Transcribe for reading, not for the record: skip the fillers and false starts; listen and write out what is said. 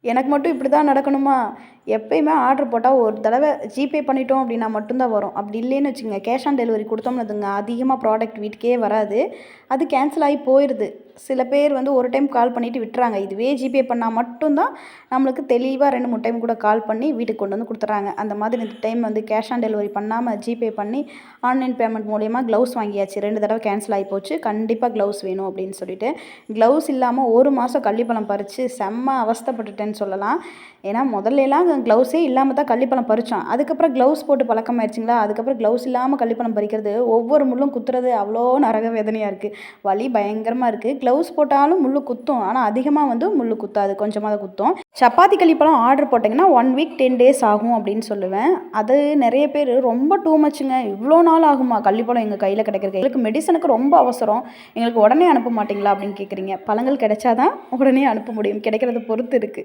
எனக்கு மட்டும் இப்படி தான் நடக்கணுமா? எப்பயுமே ஆர்டர் போட்டா ஒரு தடவ ஜிபே பண்ணிட்டோம் அப்படின்னா மட்டும் தான் வரும். அப்படி இல்லைன்னு வச்சுக்கங்க, கேஷ் ஆன் டெலிவரி குடுத்தோம்னு அதுங்க அதிகமா ப்ராடக்ட் வீட்டுக்கே வராது. அது கேன்சல் ஆகி போயிருது. சில பேர் வந்து ஒரு டைம் கால் பண்ணிட்டு விட்டுறாங்க. இதுவே ஜிபே பண்ணா மட்டும் தான் நம்மளுக்கு தெளிவா 2, 3 டைம் கூட கால் பண்ணி வீட்டுக்கு கொண்டு வந்து குடுத்துறாங்க. அந்த மாதிரி இந்த டைம் வந்து கேஷ் ஆன் டெலிவரி பண்ணாம ஜிபே பண்ணி ஆன்லைன் பேமெண்ட் மூலியமா க்ளவுஸ் வாங்கியாச்சு. 2 தடவ கேன்சல் ஆகி போச்சு. கண்டிப்பா க்ளவுஸ் வேணும் அப்படின்னு சொல்லிட்டு. க்ளவுஸ் இல்லாம 1 மாசம் கள்ளிப்பழம் பறிச்சு செம்ம அவஸ்தைப்பட்டுட்டேன்னு சொல்லலாம். ஏன்னா முதல்லேலாம் க்ளவுஸே இல்லாம தான் கள்ளிப்பழம் பறிச்சோம். அதுக்கப்புறம் க்ளவுஸ் போட்டு பழக்கமாயிருச்சுங்களா, அதுக்கப்புறம் க்ளவுஸ் இல்லாம கள்ளிப்பழம் பறிக்கிறது ஒவ்வொரு முள்ளும் குத்துறது அவ்வளோ நரக வேதனையா இருக்கு. வலி பயங்கரமா இருக்கு. க்ளவுஸ் போட்டாலும் முள்ளு குத்தும். ஆனா அதிகமா வந்து முள்ளு குத்தாது. கொஞ்சமா தான் குத்தும். சப்பாத்தி கள்ளிப்பழம் ஆர்டர் போட்டிங்கன்னா 1 வீக் 10 டேஸ் ஆகும் அப்படின்னு சொல்லுவேன். அது நெறைய பேர் ரொம்ப டூ மச்சுங்க. இவ்வளோ நாள் ஆகுமா கள்ளிப்பழம் எங்க கையில கிடைக்கிறதுக்கு? எங்களுக்கு மெடிசனுக்கு ரொம்ப அவசரம். எங்களுக்கு உடனே அனுப்ப மாட்டீங்களா அப்படின்னு கேட்குறீங்க. பழங்கள் கிடைச்சா தான் உடனே அனுப்ப முடியும். கிடைக்கிறத பொறுத்து இருக்கு.